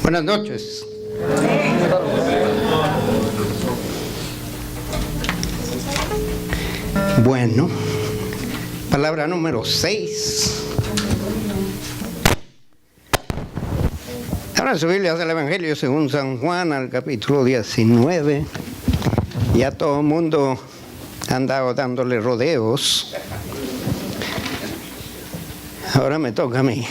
Buenas noches. Bueno, palabra número 6. Ahora su Biblia del Evangelio según San Juan, al capítulo 19. Ya todo el mundo ha andado dándole rodeos. Ahora me toca a mí.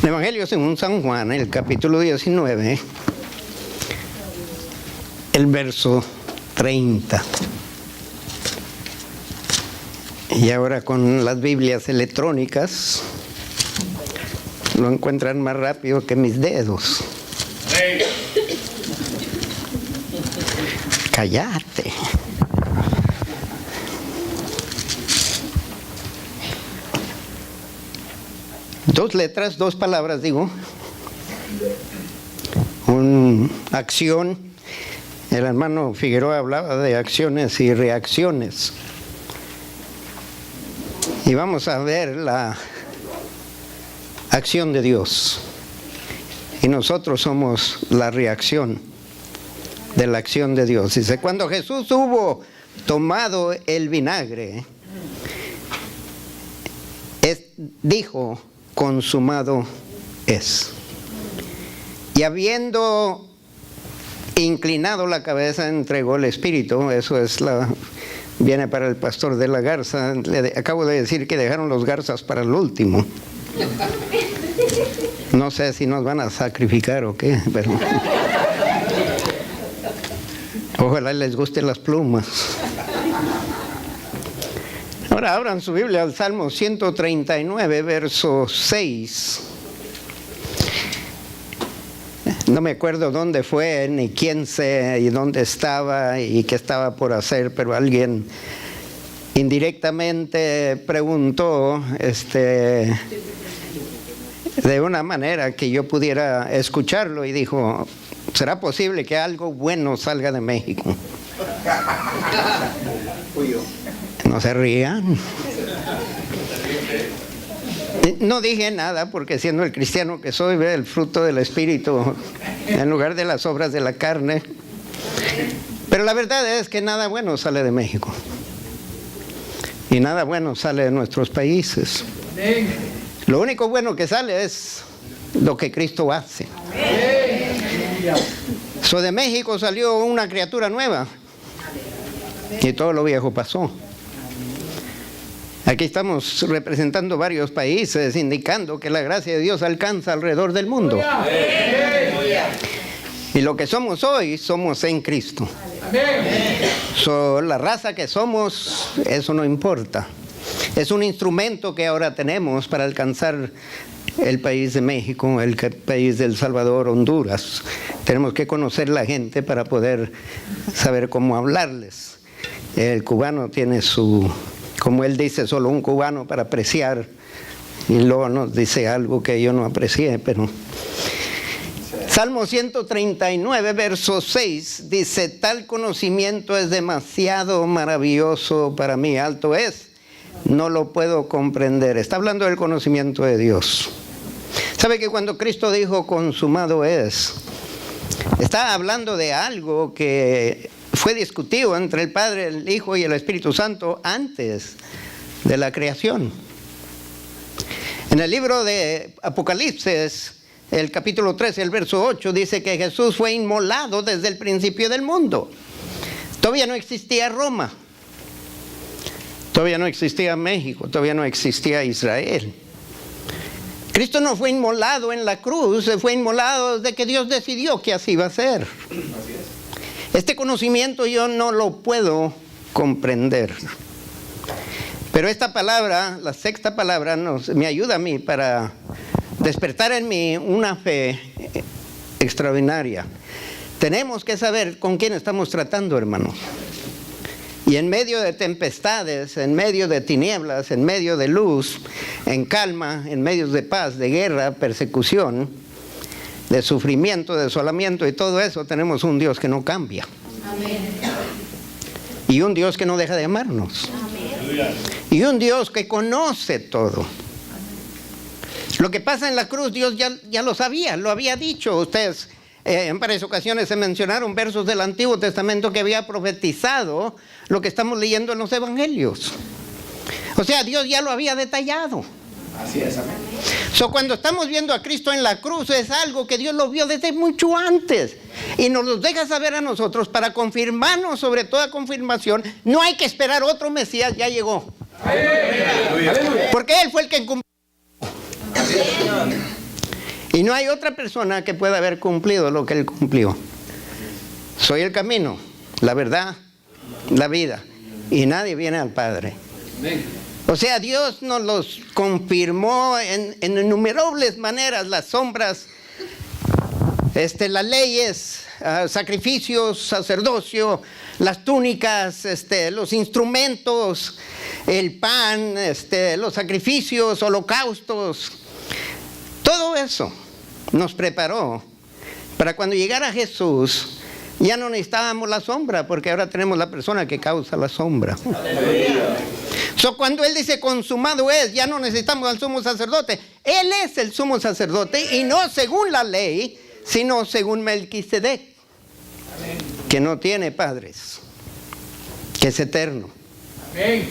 El Evangelio según San Juan, el capítulo 19, el verso 30. Y ahora con las Biblias electrónicas lo encuentran más rápido que mis dedos. Cállate. Dos letras, dos palabras, digo. Acción. El hermano Figueroa hablaba de acciones y reacciones. Y vamos a ver la acción de Dios. Y nosotros somos la reacción de la acción de Dios. Dice, cuando Jesús hubo tomado el vinagre, dijo, consumado es. Y habiendo inclinado la cabeza, entregó el espíritu. Eso es viene para el pastor de la garza. Acabo de decir que dejaron los garzas para el último. No sé si nos van a sacrificar o qué, pero ojalá les gusten las plumas. Ahora abran su Biblia al Salmo 139, verso 6. No me acuerdo dónde fue, ni quién y dónde estaba y qué estaba por hacer, pero alguien indirectamente preguntó de una manera que yo pudiera escucharlo y dijo, ¿será posible que algo bueno salga de México? No se rían. No dije nada porque siendo el cristiano que soy, ve el fruto del Espíritu en lugar de las obras de la carne. Pero la verdad es que nada bueno sale de México. Y nada bueno sale de nuestros países. Lo único bueno que sale es lo que Cristo hace. De México salió una criatura nueva. Y todo lo viejo pasó. Aquí estamos representando varios países, indicando que la gracia de Dios alcanza alrededor del mundo. Y lo que somos hoy, somos en Cristo. La raza que somos, eso no importa. Es un instrumento que ahora tenemos para alcanzar el país de México, el país de El Salvador, Honduras. Tenemos que conocer la gente para poder saber cómo hablarles. El cubano tiene como él dice, solo un cubano para apreciar, y luego nos dice algo que yo no aprecié, pero Salmo 139, verso 6, dice, tal conocimiento es demasiado maravilloso para mí, alto es, no lo puedo comprender. Está hablando del conocimiento de Dios. ¿Sabe que cuando Cristo dijo consumado es, está hablando de algo que fue discutido entre el Padre, el Hijo y el Espíritu Santo antes de la creación? En el libro de Apocalipsis, el capítulo 13, el verso 8, dice que Jesús fue inmolado desde el principio del mundo. Todavía no existía Roma, todavía no existía México, todavía no existía Israel. Cristo no fue inmolado en la cruz, fue inmolado desde que Dios decidió que así iba a ser. Este conocimiento yo no lo puedo comprender. Pero esta palabra, la sexta palabra, me ayuda a mí para despertar en mí una fe extraordinaria. Tenemos que saber con quién estamos tratando, hermanos. Y en medio de tempestades, en medio de tinieblas, en medio de luz, en calma, en medio de paz, de guerra, persecución, de sufrimiento, de desolamiento y todo eso, tenemos un Dios que no cambia. Amén. Y un Dios que no deja de amarnos. Amén. Y un Dios que conoce todo. Lo que pasa en la cruz, Dios ya lo sabía, lo había dicho. Ustedes en varias ocasiones se mencionaron versos del Antiguo Testamento que había profetizado lo que estamos leyendo en los Evangelios. O sea, Dios ya lo había detallado. Así es, amén. Cuando estamos viendo a Cristo en la cruz, es algo que Dios lo vio desde mucho antes. Y nos lo deja saber a nosotros para confirmarnos sobre toda confirmación. No hay que esperar otro Mesías, ya llegó. Porque Él fue el que cumplió. Y no hay otra persona que pueda haber cumplido lo que Él cumplió. Soy el camino, la verdad, la vida. Y nadie viene al Padre. O sea, Dios nos los confirmó en innumerables maneras, las sombras, las leyes, sacrificios, sacerdocio, las túnicas, los instrumentos, el pan, los sacrificios, holocaustos. Todo eso nos preparó para cuando llegara Jesús. Ya no necesitábamos la sombra, porque ahora tenemos la persona que causa la sombra. Cuando Él dice consumado es, ya no necesitamos al sumo sacerdote. Él es el sumo sacerdote, y no según la ley, sino según Melquisedec, que no tiene padres, que es eterno. Amén.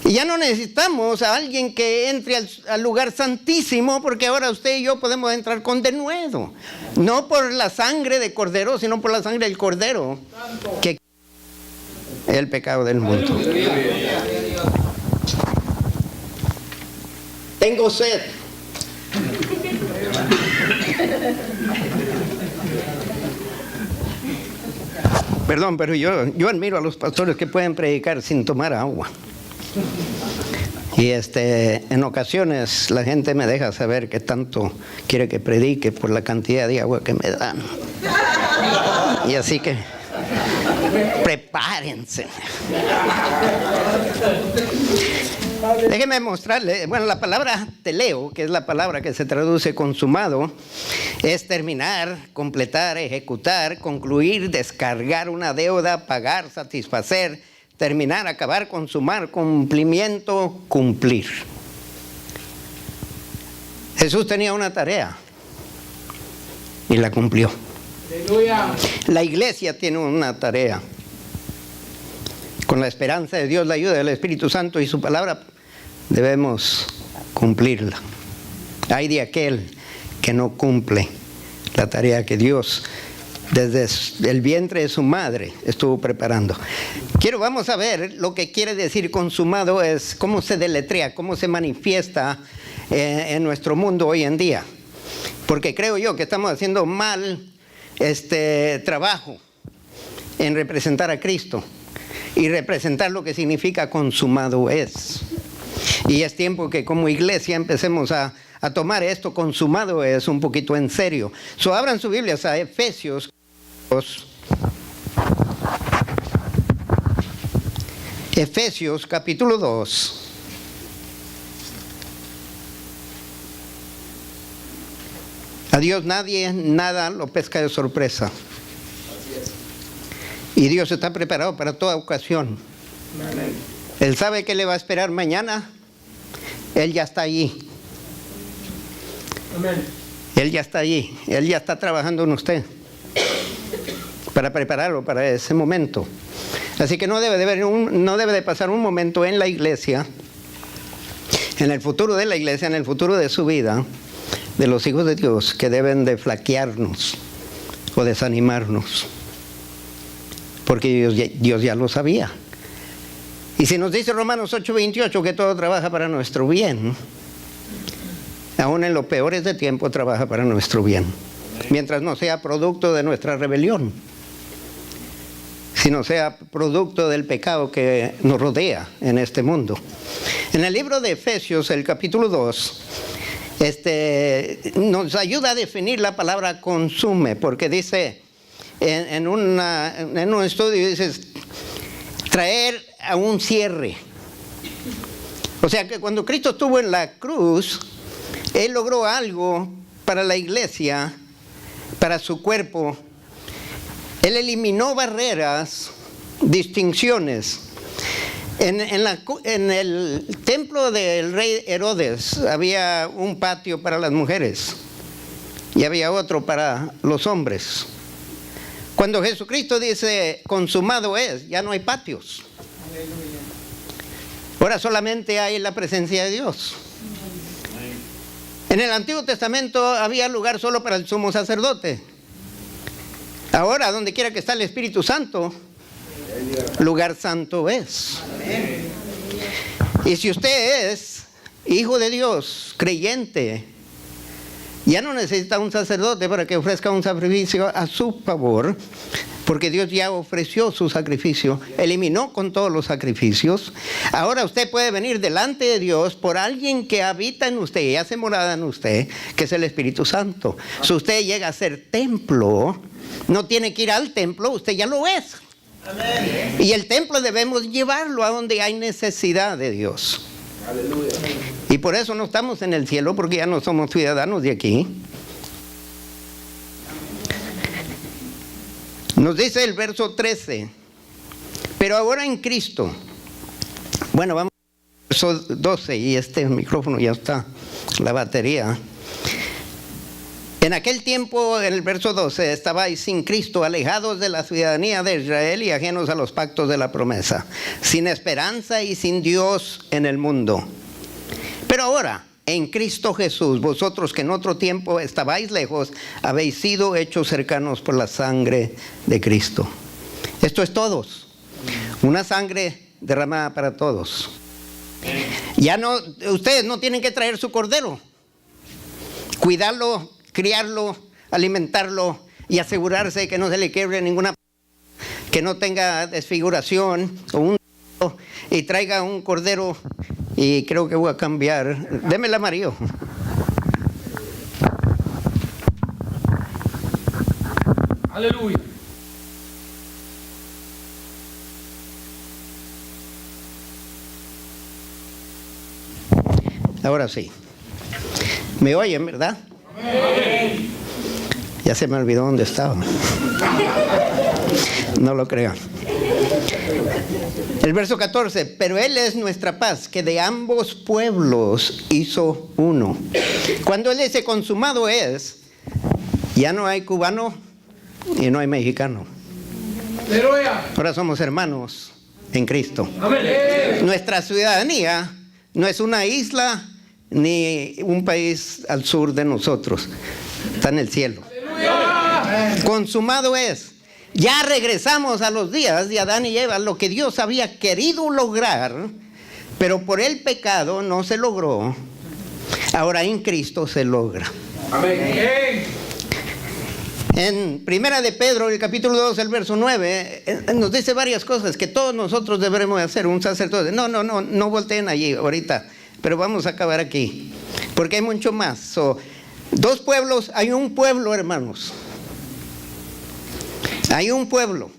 Y ya no necesitamos a alguien que entre al lugar santísimo, porque ahora usted y yo podemos entrar con denuedo. No por la sangre de cordero, sino por la sangre del cordero, que es el pecado del mundo. Tengo sed. Perdón, pero yo admiro a los pastores que pueden predicar sin tomar agua. Y en ocasiones la gente me deja saber que tanto quiere que predique por la cantidad de agua que me dan. Y así que prepárense. Déjenme mostrarle, la palabra teleo, que es la palabra que se traduce consumado, es terminar, completar, ejecutar, concluir, descargar una deuda, pagar, satisfacer, terminar, acabar, consumar, cumplimiento, cumplir. Jesús tenía una tarea y la cumplió. Aleluya. La iglesia tiene una tarea. Con la esperanza de Dios, la ayuda del Espíritu Santo y su palabra, debemos cumplirla. Ay de aquel que no cumple la tarea que Dios desde el vientre de su madre estuvo preparando. Vamos a ver lo que quiere decir consumado, es cómo se deletrea, cómo se manifiesta en nuestro mundo hoy en día. Porque creo yo que estamos haciendo mal trabajo en representar a Cristo y representar lo que significa consumado es. Y es tiempo que como iglesia empecemos a tomar esto consumado es un poquito en serio. Abran sus Biblias a Efesios. Efesios capítulo 2. A Dios nada lo pesca de sorpresa. Y Dios está preparado para toda ocasión. Amén. Él sabe que le va a esperar mañana. Él ya está allí. Amén. Él ya está allí. Él ya está trabajando en usted para prepararlo para ese momento. Así que no debe de pasar un momento en la iglesia, en el futuro de la iglesia, en el futuro de su vida, de los hijos de Dios, que deben de flaquearnos o desanimarnos. Porque Dios ya lo sabía. Y si nos dice Romanos 8:28 que todo trabaja para nuestro bien, aún en los peores de tiempo trabaja para nuestro bien. Mientras no sea producto de nuestra rebelión, sino sea producto del pecado que nos rodea en este mundo. En el libro de Efesios, el capítulo 2, nos ayuda a definir la palabra consume, porque dice, en un estudio dice, traer a un cierre. O sea que cuando Cristo estuvo en la cruz, Él logró algo para la iglesia, para su cuerpo. Él eliminó barreras, distinciones. En el templo del rey Herodes había un patio para las mujeres y había otro para los hombres. Cuando Jesucristo dice consumado es, ya no hay patios. Ahora solamente hay la presencia de Dios. En el Antiguo Testamento había lugar solo para el sumo sacerdote. Ahora, donde quiera que está el Espíritu Santo, lugar santo es. Y si usted es hijo de Dios, creyente, ya no necesita un sacerdote para que ofrezca un sacrificio a su favor, porque Dios ya ofreció su sacrificio, eliminó con todos los sacrificios. Ahora usted puede venir delante de Dios por alguien que habita en usted y hace morada en usted, que es el Espíritu Santo. Si usted llega a ser templo, no tiene que ir al templo, usted ya lo es. Amén. Y el templo debemos llevarlo a donde hay necesidad de Dios. Aleluya. Y por eso no estamos en el cielo, porque ya no somos ciudadanos de aquí. Nos dice el verso 13, pero ahora en Cristo. Bueno, vamos al verso 12, y este micrófono ya está, la batería. En aquel tiempo, en el verso 12, estabais sin Cristo, alejados de la ciudadanía de Israel y ajenos a los pactos de la promesa, sin esperanza y sin Dios en el mundo. Pero ahora, en Cristo Jesús, vosotros que en otro tiempo estabais lejos, habéis sido hechos cercanos por la sangre de Cristo. Esto es todos. Una sangre derramada para todos. Ya no, ustedes no tienen que traer su cordero. Cuidarlo, criarlo, alimentarlo y asegurarse que no se le quiebre ninguna, que no tenga desfiguración o un, y traiga un cordero. Y creo que voy a cambiar. Deme el amarillo. Aleluya. Ahora sí. ¿Me oyen, verdad? Amén. Ya se me olvidó dónde estaba. No lo crean. El verso 14, pero Él es nuestra paz, que de ambos pueblos hizo uno. Cuando Él dice consumado es, ya no hay cubano y no hay mexicano. Aleluya. Ahora somos hermanos en Cristo. Amén. Nuestra ciudadanía no es una isla ni un país al sur de nosotros. Está en el cielo. Aleluya. Consumado es. Ya regresamos a los días de Adán y Eva, lo que Dios había querido lograr, pero por el pecado no se logró. Ahora en Cristo se logra. Amén. En Primera de Pedro, el capítulo 2, el verso 9, nos dice varias cosas que todos nosotros deberemos hacer, un sacerdote. No volteen allí ahorita, pero vamos a acabar aquí, porque hay mucho más. Dos pueblos, hay un pueblo, hermanos. Hay un pueblo.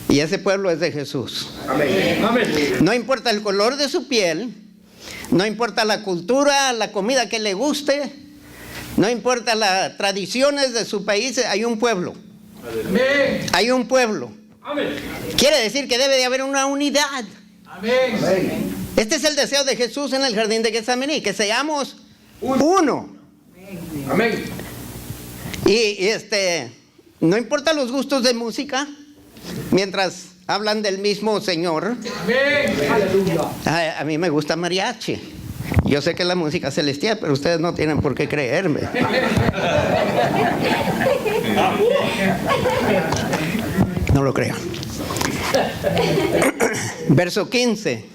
Y ese pueblo es de Jesús. Amén. Amén. No importa el color de su piel, no importa la cultura, la comida que le guste, no importa las tradiciones de su país, hay un pueblo. Amén. Hay un pueblo. Amén. Quiere decir que debe de haber una unidad. Amén. Este es el deseo de Jesús en el jardín de Getsemaní, que seamos uno. Amén. Y no importa los gustos de música, mientras hablan del mismo Señor. Amén. Aleluya. A mí me gusta mariachi. Yo sé que es la música celestial, pero ustedes no tienen por qué creerme. No lo crean. Verso 15.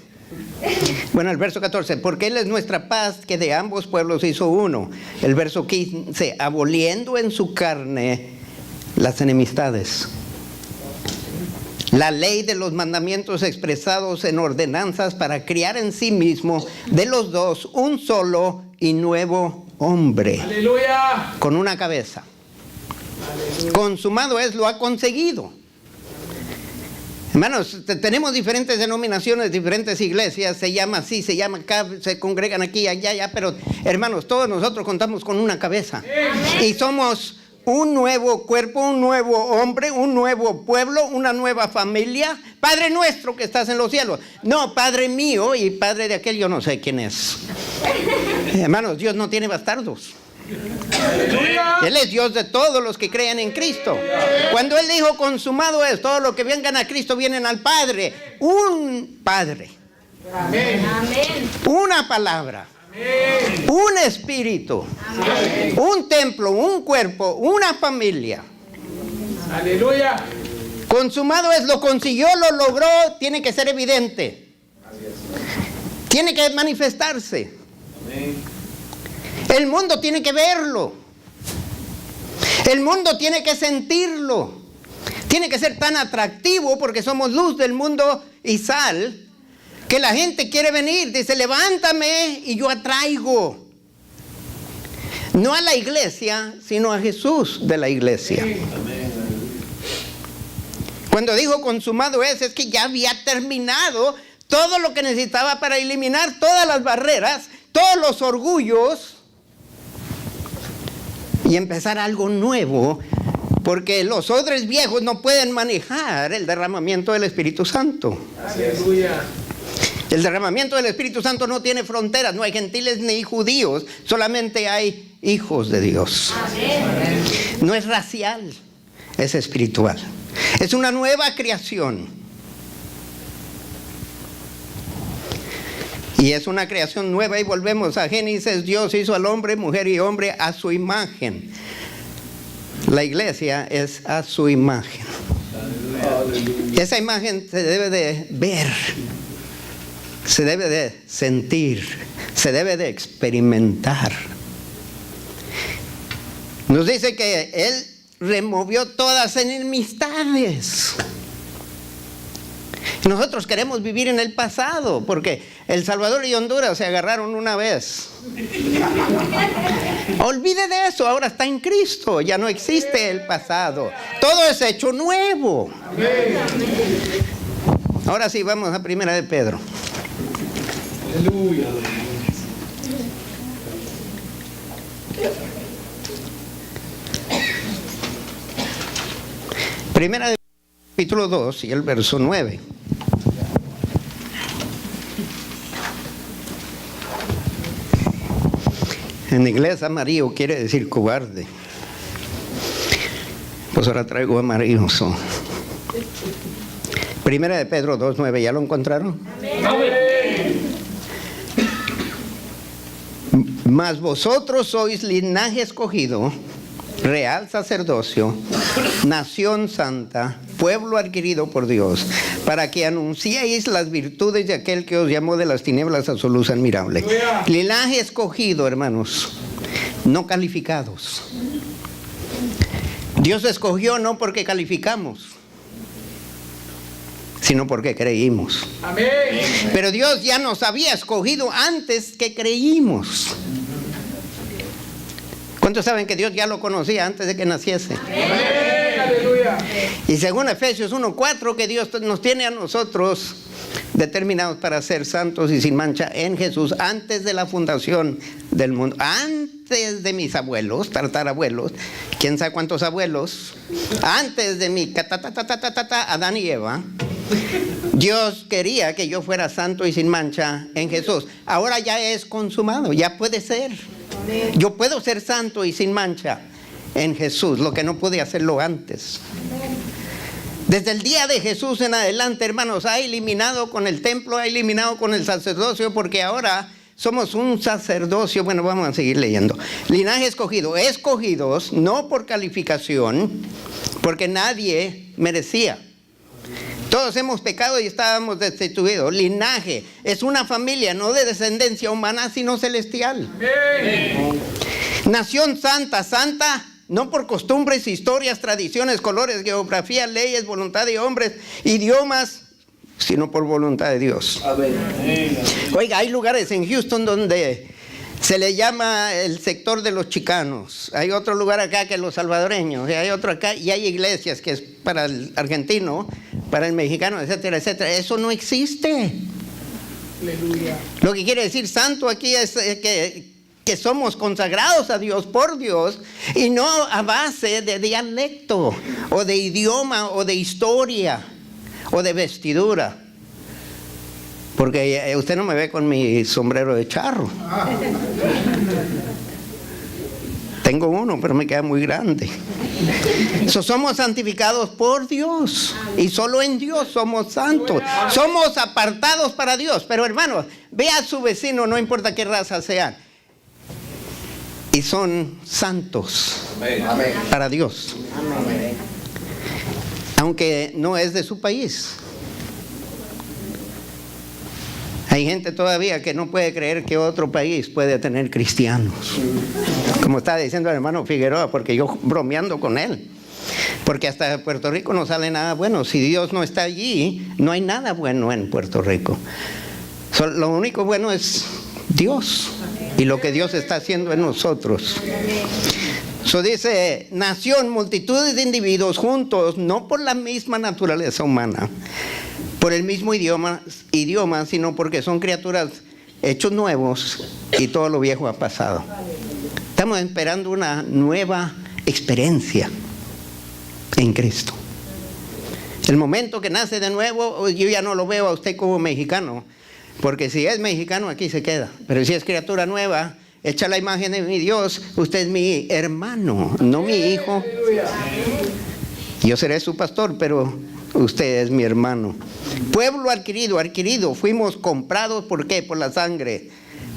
Bueno, el verso 14, porque Él es nuestra paz, que de ambos pueblos hizo uno. El verso 15, aboliendo en su carne las enemistades. La ley de los mandamientos expresados en ordenanzas para criar en sí mismo de los dos un solo y nuevo hombre. Aleluya. Con una cabeza. Aleluya. Consumado es, lo ha conseguido. Hermanos, tenemos diferentes denominaciones, diferentes iglesias, se llama así, se llama acá, se congregan aquí, allá, pero hermanos, todos nosotros contamos con una cabeza. Y somos un nuevo cuerpo, un nuevo hombre, un nuevo pueblo, una nueva familia. Padre nuestro que estás en los cielos. No, Padre mío y Padre de aquel, yo no sé quién es. Hermanos, Dios no tiene bastardos. Él es Dios de todos los que creen en Cristo. Cuando Él dijo consumado es, todos los que vengan a Cristo vienen al Padre. Un Padre. Amén. Una palabra. Un espíritu. Un templo, un cuerpo, una familia. Aleluya. Consumado es, lo consiguió, lo logró, tiene que ser evidente. Tiene que manifestarse. El mundo tiene que verlo. El mundo tiene que sentirlo. Tiene que ser tan atractivo porque somos luz del mundo y sal, que la gente quiere venir. Dice, levántame y yo atraigo. No a la iglesia, sino a Jesús de la iglesia. Cuando dijo consumado es que ya había terminado todo lo que necesitaba para eliminar todas las barreras, todos los orgullos y empezar algo nuevo, porque los odres viejos no pueden manejar el derramamiento del Espíritu Santo. Aleluya. El derramamiento del Espíritu Santo no tiene fronteras, no hay gentiles ni judíos, solamente hay hijos de Dios. No es racial, es espiritual. Es una nueva creación. Y es una creación nueva y volvemos a Génesis. Dios hizo al hombre, mujer y hombre a su imagen. La iglesia es a su imagen. Esa imagen se debe de ver, se debe de sentir, se debe de experimentar. Nos dice que Él removió todas enemistades. Nosotros queremos vivir en el pasado, porque El Salvador y Honduras se agarraron una vez. Olvide de eso, ahora está en Cristo, ya no existe el pasado. Todo es hecho nuevo. Ahora sí, vamos a Primera de Pedro. Aleluya. Primera de capítulo 2 y el verso 9. En inglés amarillo quiere decir cobarde. Pues ahora traigo amarillo. Primera de Pedro 2:9, ¿ya lo encontraron? Amén. Mas vosotros sois linaje escogido, real sacerdocio, nación santa, pueblo adquirido por Dios, para que anunciéis las virtudes de aquel que os llamó de las tinieblas a su luz admirable. Linaje escogido, hermanos, no calificados. Dios escogió no porque calificamos, sino porque creímos. Amén. Pero Dios ya nos había escogido antes que creímos. ¿Cuántos saben que Dios ya lo conocía antes de que naciese? Amén. Aleluya. Y según Efesios 1:4, que Dios nos tiene a nosotros determinados para ser santos y sin mancha en Jesús antes de la fundación del mundo, antes de mis abuelos, tartarabuelos, quién sabe cuántos abuelos, antes de mi Adán y Eva. Dios quería que yo fuera santo y sin mancha en Jesús. Ahora ya es consumado, ya puede ser. Yo puedo ser santo y sin mancha en Jesús, lo que no pude hacerlo antes. Desde el día de Jesús en adelante, hermanos, ha eliminado con el templo, ha eliminado con el sacerdocio, porque ahora somos un sacerdocio. Bueno, vamos a seguir leyendo. Linaje escogido, escogidos no por calificación, porque nadie merecía. Todos hemos pecado y estábamos destituidos. Linaje es una familia, no de descendencia humana, sino celestial. Amén. Nación santa, santa, no por costumbres, historias, tradiciones, colores, geografía, leyes, voluntad de hombres, idiomas, sino por voluntad de Dios. Amén. Oiga, hay lugares en Houston donde se le llama el sector de los chicanos. Hay otro lugar acá que los salvadoreños, y hay otro acá, y hay iglesias que es para el argentino, para el mexicano, etcétera, etcétera. Eso no existe. Aleluya. Lo que quiere decir santo aquí es que que somos consagrados a Dios por Dios y no a base de dialecto o de idioma o de historia o de vestidura. Porque usted no me ve con mi sombrero de charro. Tengo uno, pero me queda muy grande. Somos santificados por Dios y solo en Dios somos santos. Somos apartados para Dios. Pero hermanos, ve a su vecino, no importa qué raza sean, y son santos para Dios, aunque no es de su país. Hay gente todavía que no puede creer que otro país puede tener cristianos, como estaba diciendo el hermano Figueroa, porque yo bromeando con él, porque hasta de Puerto Rico no sale nada bueno. Si Dios no está allí, no hay nada bueno en Puerto Rico. Lo único bueno es Dios y lo que Dios está haciendo en nosotros. Dice, nación, multitudes de individuos juntos, no por la misma naturaleza humana, por el mismo idioma, sino porque son criaturas hechos nuevos y todo lo viejo ha pasado. Estamos esperando una nueva experiencia en Cristo. El momento que nace de nuevo, yo ya no lo veo a usted como mexicano, porque si es mexicano aquí se queda, pero si es criatura nueva, hecha la imagen de mi Dios, usted es mi hermano, no mi hijo. Yo seré su pastor, pero usted es mi hermano. Pueblo adquirido, fuimos comprados, ¿por qué? Por la sangre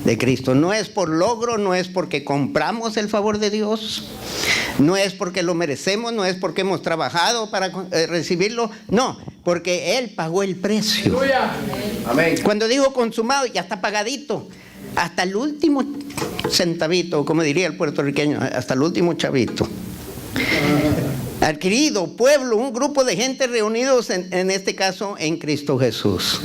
de Cristo. No es por logro, no es porque compramos el favor de Dios, no es porque lo merecemos, no es porque hemos trabajado para recibirlo, no, porque Él pagó el precio. Amén. Cuando dijo consumado, ya está pagadito, hasta el último centavito, como diría el puertorriqueño, hasta el último chavito. Adquirido, pueblo, un grupo de gente reunidos en este caso en Cristo Jesús.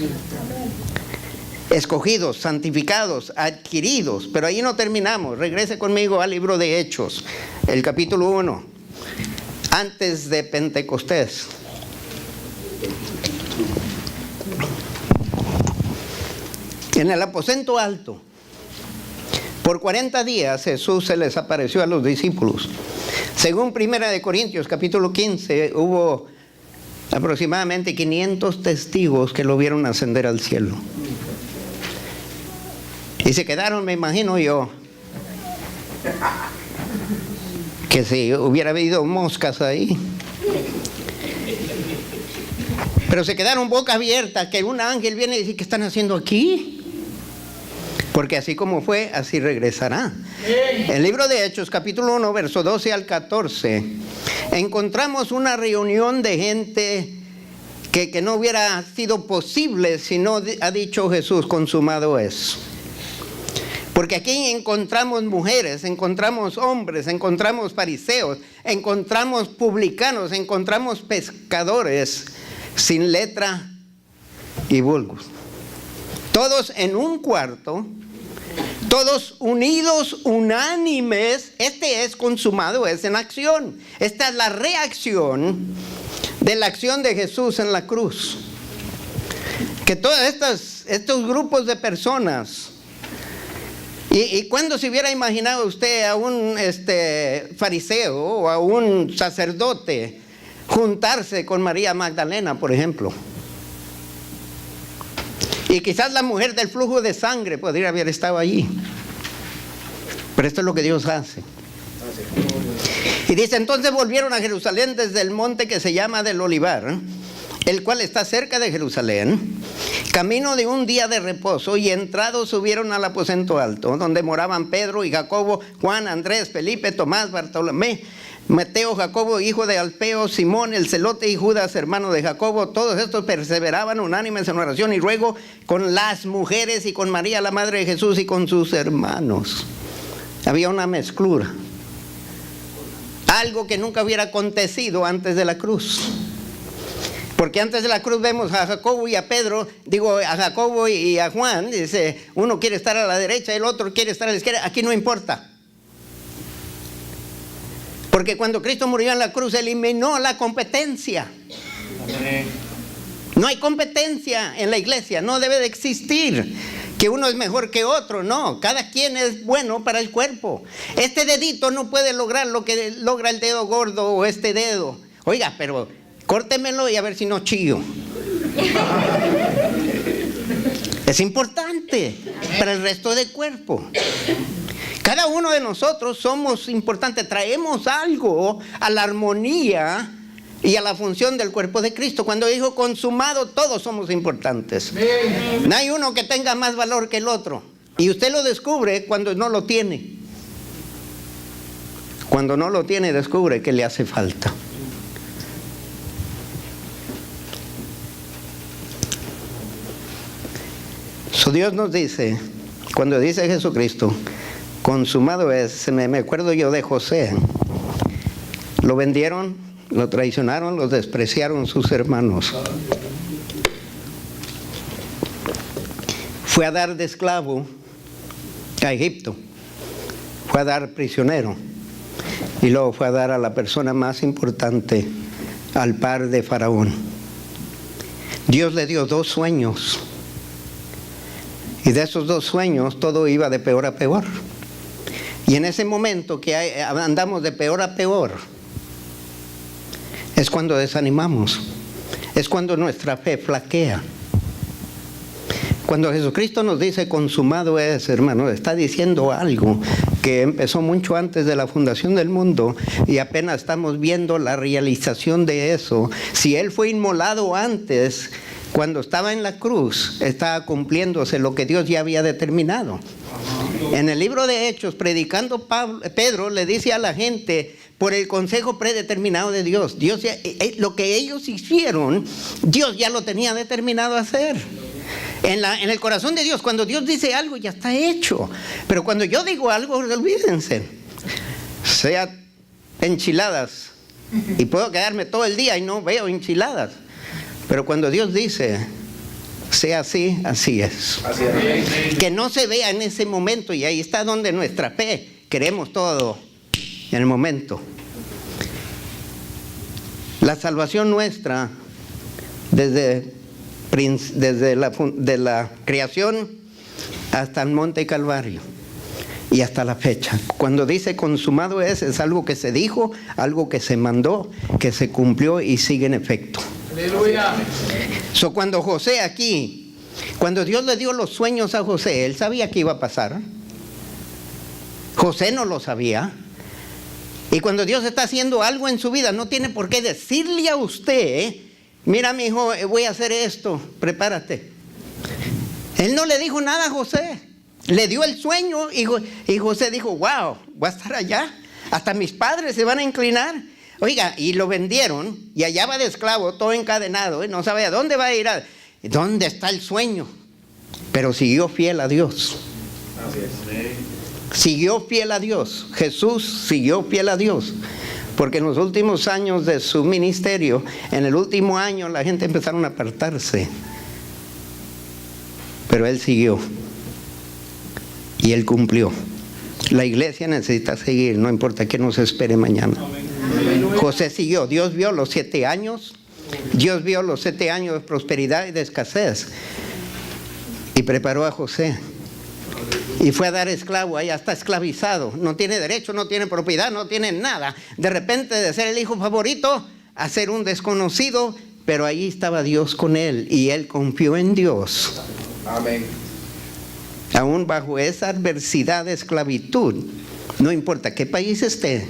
Escogidos, santificados, adquiridos. Pero ahí no terminamos. Regrese conmigo al libro de Hechos, el capítulo 1, antes de Pentecostés. En el aposento alto, por 40 días Jesús se les apareció a los discípulos. Según 1 Corintios capítulo 15, hubo aproximadamente 500 testigos que lo vieron ascender al cielo. Y se quedaron, me imagino yo, que si hubiera habido moscas ahí. Pero se quedaron boca abierta, que un ángel viene y dice, ¿qué están haciendo aquí? Porque así como fue, así regresará. El libro de Hechos, capítulo 1, verso 12 al 14, encontramos una reunión de gente que no hubiera sido posible si no ha dicho Jesús, consumado es. Porque aquí encontramos mujeres, encontramos hombres, encontramos fariseos, encontramos publicanos, encontramos pescadores sin letra y vulgos. Todos en un cuarto, todos unidos, unánimes. Este es consumado, es en acción. Esta es la reacción de la acción de Jesús en la cruz. Que todos estos grupos de personas, y cuando se hubiera imaginado usted a un fariseo o a un sacerdote juntarse con María Magdalena, por ejemplo, y quizás la mujer del flujo de sangre podría haber estado allí, pero esto es lo que Dios hace. Y dice, entonces volvieron a Jerusalén desde el monte que se llama del Olivar, el cual está cerca de Jerusalén, camino de un día de reposo, y entrados subieron al aposento alto, donde moraban Pedro y Jacobo, Juan, Andrés, Felipe, Tomás, Bartolomé, Mateo, Jacobo, hijo de Alfeo, Simón, el celote, y Judas, hermano de Jacobo. Todos estos perseveraban unánimes en oración y ruego con las mujeres y con María, la madre de Jesús, y con sus hermanos. Había una mezclura, algo que nunca hubiera acontecido antes de la cruz. Porque antes de la cruz vemos a Jacobo y a Pedro, a Jacobo y a Juan, dice, uno quiere estar a la derecha, el otro quiere estar a la izquierda. Aquí no importa. Porque cuando Cristo murió en la cruz, eliminó la competencia. No hay competencia en la iglesia, no debe de existir. que uno es mejor que otro. No, cada quien es bueno para el cuerpo. Este dedito no puede lograr lo que logra el dedo gordo o este dedo. Oiga, pero córtemelo y a ver si no chillo. Es importante para el resto del cuerpo. Cada uno de nosotros somos importantes, traemos algo a la armonía y a la función del cuerpo de Cristo. Cuando dijo consumado, todos somos importantes. No hay uno que tenga más valor que el otro. Y usted lo descubre cuando no lo tiene. Cuando no lo tiene, descubre que le hace falta. Dios nos dice, cuando dice Jesucristo, consumado es, me acuerdo yo de José. Lo vendieron, lo traicionaron, lo despreciaron sus hermanos. Fue a dar de esclavo a Egipto. Fue a dar prisionero. Y luego fue a dar a la persona más importante, al par de Faraón. Dios le dio 2 sueños. Y de esos 2 sueños todo iba de peor a peor. Y en ese momento que andamos de peor a peor, es cuando desanimamos. Es cuando nuestra fe flaquea. Cuando Jesucristo nos dice consumado es, hermano, está diciendo algo que empezó mucho antes de la fundación del mundo y apenas estamos viendo la realización de eso. Si Él fue inmolado antes, cuando estaba en la cruz, estaba cumpliéndose lo que Dios ya había determinado. En el libro de Hechos, predicando, Pedro le dice a la gente, por el consejo predeterminado de Dios, lo que ellos hicieron, Dios ya lo tenía determinado a hacer. En el corazón de Dios, cuando Dios dice algo, ya está hecho. Pero cuando yo digo algo, olvídense. Sea enchiladas. Y puedo quedarme todo el día y no veo enchiladas. Pero cuando Dios dice, sea así, así es. Así es. Que no se vea en ese momento, y ahí está donde nuestra fe, queremos todo en el momento. La salvación nuestra, desde la creación hasta el monte Calvario y hasta la fecha. Cuando dice consumado es algo que se dijo, algo que se mandó, que se cumplió y sigue en efecto. Aleluya. Cuando José aquí, cuando Dios le dio los sueños a José, él sabía que iba a pasar. José no lo sabía. Y cuando Dios está haciendo algo en su vida, no tiene por qué decirle a usted, mira mi hijo, voy a hacer esto, prepárate. Él no le dijo nada a José. Le dio el sueño y José dijo, wow, voy a estar allá. Hasta mis padres se van a inclinar. Oiga, y lo vendieron y allá va de esclavo, todo encadenado, no sabe a dónde va a ir. ¿Dónde está el sueño? Pero siguió fiel a Dios. Siguió fiel a Dios. Jesús siguió fiel a Dios. Porque en los últimos años de su ministerio, en el último año, la gente empezaron a apartarse. Pero Él siguió. Y Él cumplió. La iglesia necesita seguir, no importa que nos espere mañana. José siguió. Dios vio los 7 años. Dios vio los 7 años de prosperidad y de escasez. Y preparó a José. Y fue a dar esclavo, allá está esclavizado. No tiene derecho, no tiene propiedad, no tiene nada. De repente de ser el hijo favorito a ser un desconocido. Pero ahí estaba Dios con él y él confió en Dios. Amén. Aún bajo esa adversidad de esclavitud, no importa qué país esté,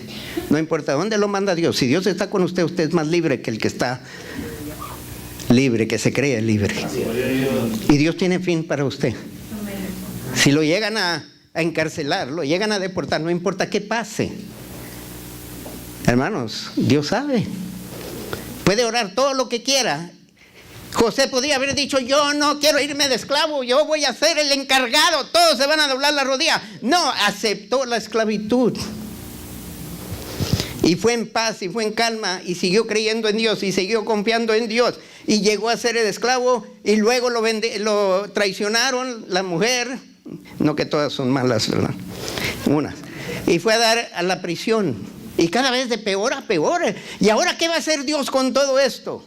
no importa dónde lo manda Dios, si Dios está con usted, usted es más libre que el que está libre, que se cree libre. Y Dios tiene fin para usted. Si lo llegan a encarcelar, lo llegan a deportar, no importa qué pase. Hermanos, Dios sabe. Puede orar todo lo que quiera. José podía haber dicho, yo no quiero irme de esclavo, yo voy a ser el encargado, todos se van a doblar la rodilla. No, aceptó la esclavitud. Y fue en paz y fue en calma y siguió creyendo en Dios y siguió confiando en Dios. Y llegó a ser el esclavo y luego lo traicionaron la mujer. No que todas son malas, ¿verdad? Unas. Y fue a dar a la prisión. Y cada vez de peor a peor. ¿Y ahora qué va a hacer Dios con todo esto?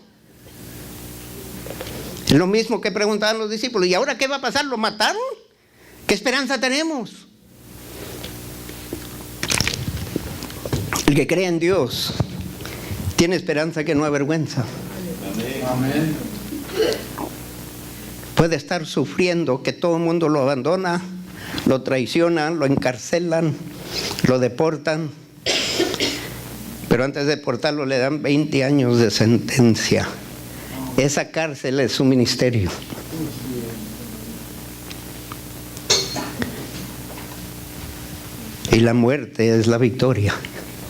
Lo mismo que preguntaban los discípulos. ¿Y ahora qué va a pasar? ¿Lo mataron? ¿Qué esperanza tenemos? El que cree en Dios tiene esperanza que no avergüenza. Amén. Puede estar sufriendo que todo el mundo lo abandona, lo traicionan, lo encarcelan, lo deportan, pero antes de deportarlo le dan 20 años de sentencia. Esa cárcel es su ministerio. Y la muerte es la victoria,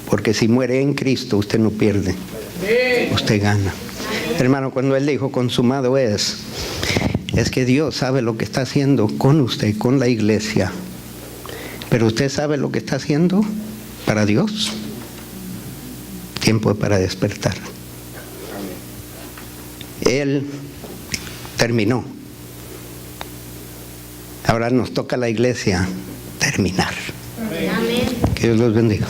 porque si muere en Cristo usted no pierde, usted gana. Hermano, cuando Él dijo consumado es que Dios sabe lo que está haciendo con usted, con la iglesia. Pero usted sabe lo que está haciendo para Dios. Tiempo para despertar. Él terminó. Ahora nos toca a la iglesia terminar. Amén. Que Dios los bendiga.